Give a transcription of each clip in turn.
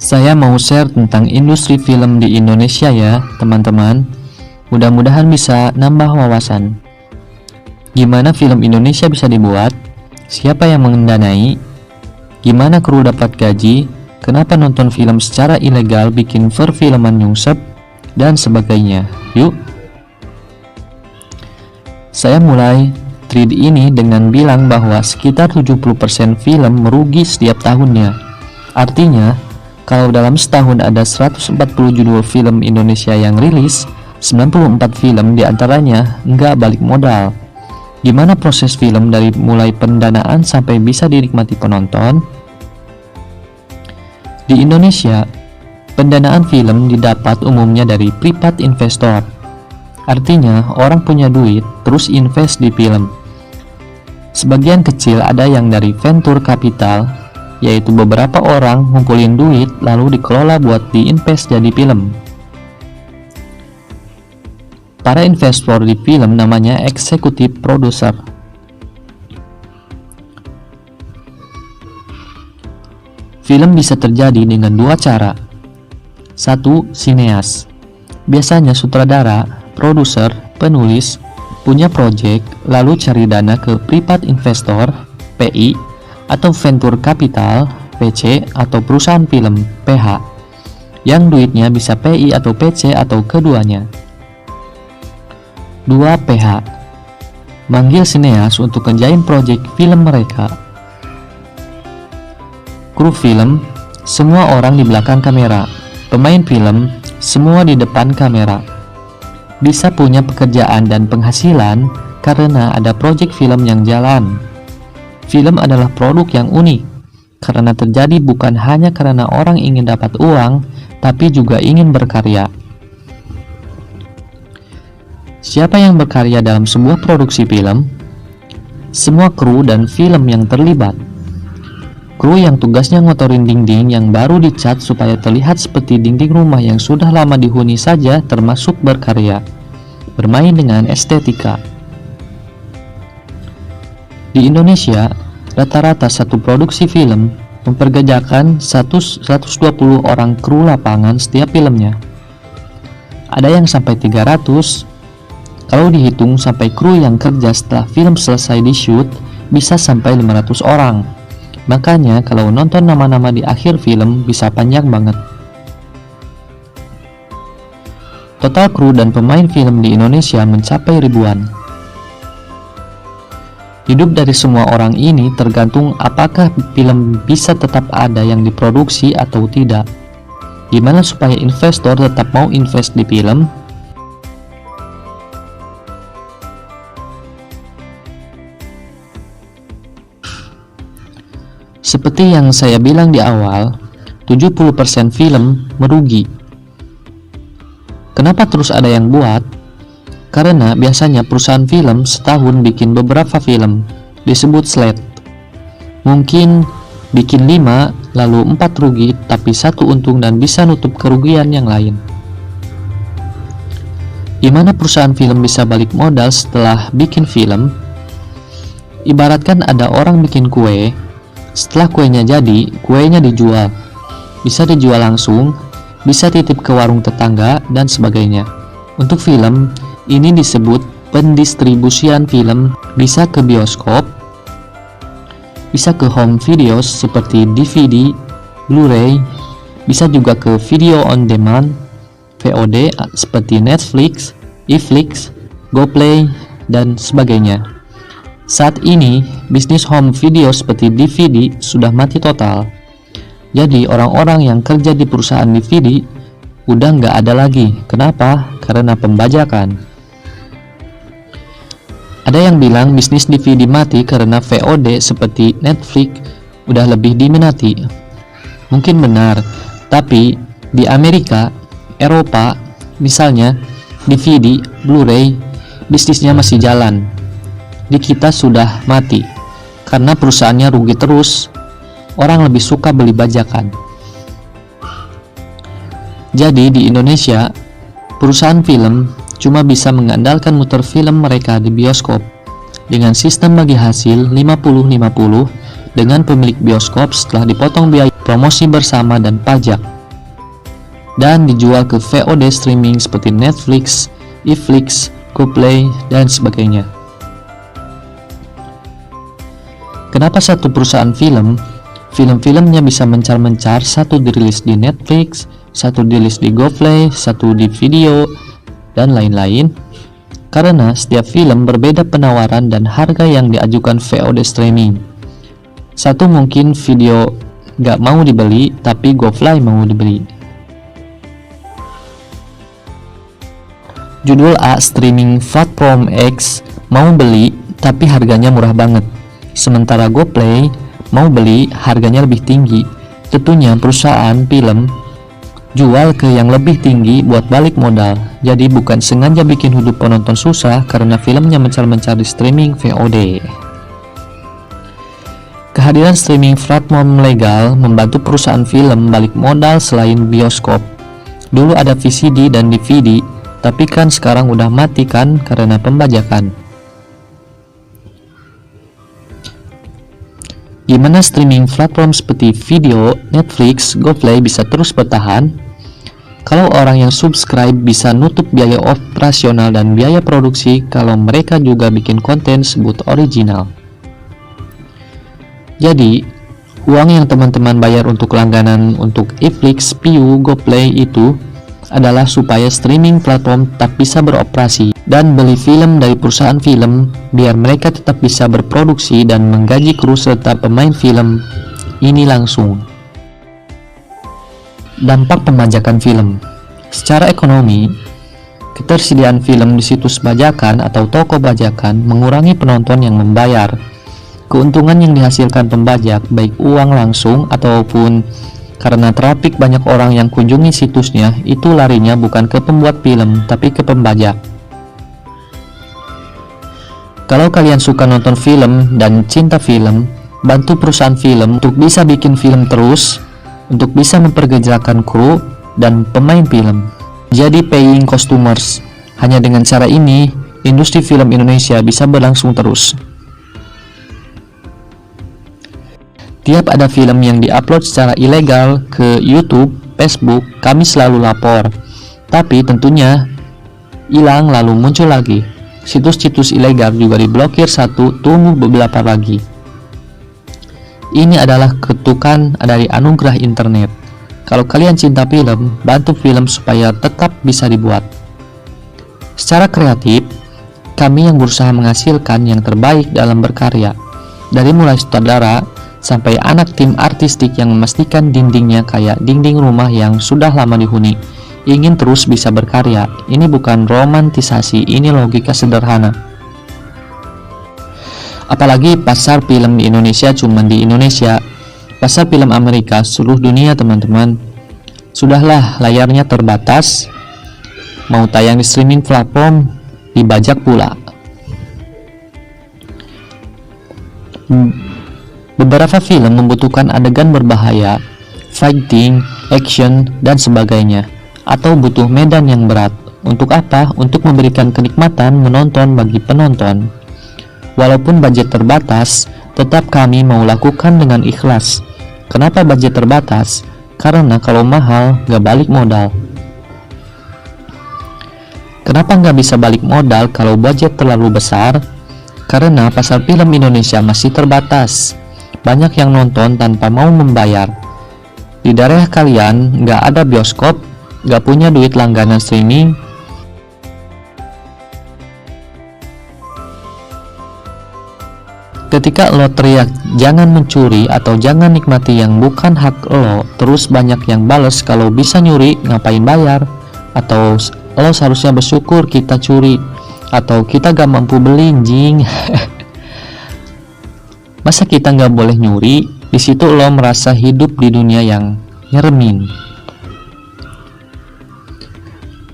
Saya mau share tentang industri film di Indonesia ya, teman-teman. Mudah-mudahan bisa nambah wawasan. Gimana film Indonesia bisa dibuat? Siapa yang mendanai? Gimana kru dapat gaji? Kenapa nonton film secara ilegal bikin perfilman nyungsep? Dan sebagainya. Yuk. Saya mulai thread ini dengan bilang bahwa sekitar 70% film merugi setiap tahunnya. Artinya, kalau dalam setahun ada 140 judul film Indonesia yang rilis, 94 film diantaranya nggak balik modal. Gimana proses film dari mulai pendanaan sampai bisa dinikmati penonton? Di Indonesia, pendanaan film didapat umumnya dari private investor. Artinya, orang punya duit terus invest di film. Sebagian kecil ada yang dari venture capital, yaitu beberapa orang ngumpulin duit lalu dikelola buat diinvest jadi film. Para investor di film namanya executive producer. Film bisa terjadi dengan dua cara. Satu, sineas. Biasanya sutradara, produser, penulis, punya project, lalu cari dana ke private investor, PI, atau venture capital, PC, atau perusahaan film, PH, yang duitnya bisa PI atau PC atau keduanya. 2. PH, manggil sineas untuk ngerjain project film mereka. Kru film, semua orang di belakang kamera. Pemain film, semua di depan kamera. Bisa punya pekerjaan dan penghasilan karena ada project film yang jalan. Film adalah produk yang unik karena terjadi bukan hanya karena orang ingin dapat uang, tapi juga ingin berkarya. Siapa yang berkarya dalam sebuah produksi film? Semua kru dan film yang terlibat. Kru yang tugasnya ngotorin dinding yang baru dicat supaya terlihat seperti dinding rumah yang sudah lama dihuni saja termasuk berkarya, bermain dengan estetika. Di Indonesia, rata-rata satu produksi film memperkerjakan 120 orang kru lapangan setiap filmnya. Ada yang sampai 300. Kalau dihitung sampai kru yang kerja setelah film selesai di shoot, bisa sampai 500 orang. Makanya kalau nonton nama-nama di akhir film bisa panjang banget. Total kru dan pemain film di Indonesia mencapai ribuan. Hidup dari semua orang ini tergantung apakah film bisa tetap ada yang diproduksi atau tidak. Gimana supaya investor tetap mau invest di film? Seperti yang saya bilang di awal, 70% film merugi. Kenapa terus ada yang buat? Karena biasanya perusahaan film setahun bikin beberapa film, disebut slate. Mungkin bikin 5, lalu 4 rugi, tapi 1 untung dan bisa nutup kerugian yang lain. Gimana perusahaan film bisa balik modal setelah bikin film? Ibaratkan ada orang bikin kue, setelah kuenya jadi, kuenya dijual. Bisa dijual langsung, bisa titip ke warung tetangga, dan sebagainya. Untuk film, ini disebut pendistribusian film, bisa ke bioskop, bisa ke home videos seperti DVD, Blu-ray, bisa juga ke video on demand, VOD seperti Netflix, iFlix, GoPlay, dan sebagainya. Saat ini, bisnis home video seperti DVD sudah mati total. Jadi orang-orang yang kerja di perusahaan DVD udah nggak ada lagi. Kenapa? Karena pembajakan. Ada yang bilang bisnis DVD mati karena VOD seperti Netflix udah lebih diminati. Mungkin benar, tapi di Amerika, Eropa, misalnya DVD, Blu-ray, bisnisnya masih jalan. Di kita sudah mati karena perusahaannya rugi terus. Orang lebih suka beli bajakan. Jadi di Indonesia, perusahaan film cuma bisa mengandalkan muter film mereka di bioskop dengan sistem bagi hasil 50-50 dengan pemilik bioskop setelah dipotong biaya promosi bersama dan pajak. dan dijual ke VOD streaming seperti Netflix, iFlix, GoPlay, dan sebagainya. Kenapa satu perusahaan film-filmnya bisa mencar-mencar, satu dirilis di Netflix, satu dirilis di GoPlay, satu di video, dan lain-lain? Karena setiap film berbeda penawaran dan harga yang diajukan VOD streaming. Satu mungkin video gak mau dibeli, tapi GoPlay mau dibeli. Judul A streaming platform X mau beli, tapi harganya murah banget. Sementara GoPlay mau beli, harganya lebih tinggi. Tentunya perusahaan film jual ke yang lebih tinggi buat balik modal. Jadi bukan sengaja bikin hidup penonton susah karena filmnya mencar-mencar di streaming VOD. Kehadiran streaming platform legal membantu perusahaan film balik modal selain bioskop. Dulu ada VCD dan DVD, tapi kan sekarang udah mati kan karena pembajakan. Gimana streaming platform seperti video, Netflix, GoPlay bisa terus bertahan? Kalau orang yang subscribe bisa nutup biaya operasional dan biaya produksi kalau mereka juga bikin konten sebut original. Jadi, uang yang teman-teman bayar untuk langganan untuk iFlix, Piu, GoPlay itu adalah supaya streaming platform tetap bisa beroperasi dan beli film dari perusahaan film biar mereka tetap bisa berproduksi dan menggaji kru serta pemain film. Ini langsung. Dampak pembajakan film. Secara ekonomi, ketersediaan film di situs bajakan atau toko bajakan mengurangi penonton yang membayar. Keuntungan yang dihasilkan pembajak baik uang langsung ataupun karena trafik banyak orang yang kunjungi situsnya, itu larinya bukan ke pembuat film tapi ke pembajak. Kalau kalian suka nonton film dan cinta film, bantu perusahaan film untuk bisa bikin film terus, untuk bisa memperkerjakan kru dan pemain film. Jadi paying customers. Hanya dengan cara ini, industri film Indonesia bisa berlangsung terus. Tiap ada film yang diupload secara ilegal ke YouTube, Facebook, kami selalu lapor. Tapi tentunya hilang lalu muncul lagi. Situs-situs ilegal juga diblokir satu, tumbuh beberapa lagi. Ini adalah ketukan dari anugerah internet. Kalau kalian cinta film, bantu film supaya tetap bisa dibuat. Secara kreatif, kami yang berusaha menghasilkan yang terbaik dalam berkarya. Dari mulai sutradara sampai anak tim artistik yang memastikan dindingnya kayak dinding rumah yang sudah lama dihuni, ingin terus bisa berkarya. Ini bukan romantisasi, ini logika sederhana. Apalagi pasar film di Indonesia cuma di Indonesia. Pasar film Amerika seluruh dunia teman-teman. Sudahlah, layarnya terbatas. Mau tayang di streaming platform, dibajak pula. Beberapa film membutuhkan adegan berbahaya, fighting, action, dan sebagainya, atau butuh medan yang berat. Untuk apa? Untuk memberikan kenikmatan menonton bagi penonton. Walaupun budget terbatas, tetap kami mau lakukan dengan ikhlas. Kenapa budget terbatas? Karena kalau mahal, gak balik modal. Kenapa nggak bisa balik modal kalau budget terlalu besar? Karena pasar film Indonesia masih terbatas. Banyak yang nonton tanpa mau membayar. Di daerah kalian nggak ada bioskop, nggak punya duit langganan streaming. Ketika lo teriak jangan mencuri atau jangan nikmati yang bukan hak lo, terus banyak yang bales kalau bisa nyuri ngapain bayar, atau lo seharusnya bersyukur kita curi, atau kita gak mampu beli jing. Masa kita nggak boleh nyuri? Di situ lo merasa hidup di dunia yang nyeremin.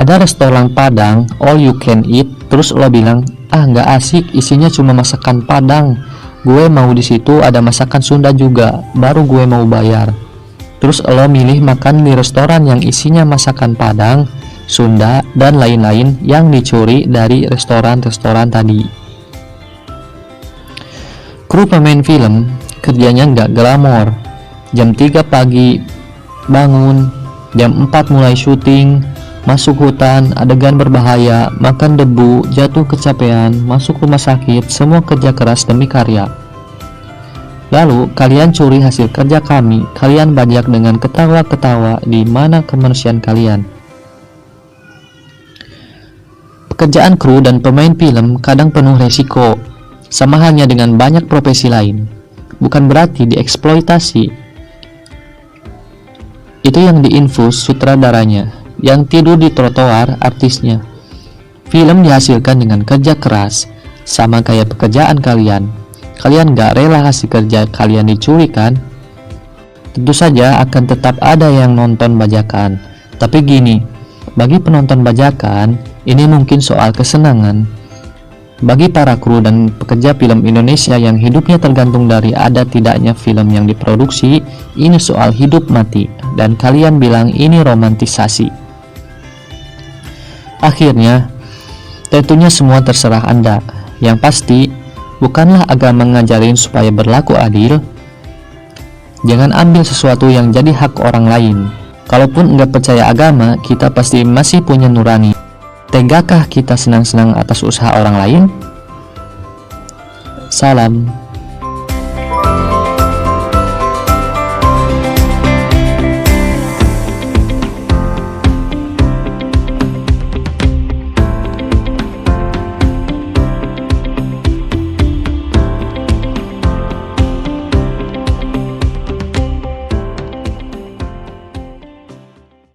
Ada restoran Padang all you can eat, terus lo bilang ah nggak asik, isinya cuma masakan Padang. Gue mau di situ ada masakan Sunda juga, baru gue mau bayar. Terus lo milih makan di restoran yang isinya masakan Padang, Sunda, dan lain-lain yang dicuri dari restoran-restoran tadi. Kru pemain film kerjanya nggak glamor. Jam 3 pagi bangun, Jam 4 mulai syuting, masuk hutan, adegan berbahaya, makan debu, jatuh kecapean, masuk rumah sakit, semua kerja keras demi karya. Lalu kalian curi hasil kerja kami, kalian bajak dengan ketawa-ketawa. Di mana kemanusiaan kalian? Pekerjaan kru dan pemain film kadang penuh resiko, sama halnya dengan banyak profesi lain. Bukan berarti dieksploitasi. Itu yang diinfus sutradaranya, yang tidur di trotoar artisnya. Film dihasilkan dengan kerja keras, sama kayak pekerjaan kalian. Kalian gak rela hasil kerja kalian dicuri kan? Tentu saja akan tetap ada yang nonton bajakan. Tapi gini, bagi penonton bajakan, ini mungkin soal kesenangan. Bagi para kru dan pekerja film Indonesia yang hidupnya tergantung dari ada tidaknya film yang diproduksi, ini soal hidup mati, dan kalian bilang ini romantisasi. Akhirnya, tentunya semua terserah Anda. Yang pasti, bukanlah agama ngajarin supaya berlaku adil. Jangan ambil sesuatu yang jadi hak orang lain. Kalaupun nggak percaya agama, kita pasti masih punya nurani. Tegakah kita senang-senang atas usaha orang lain? Salam.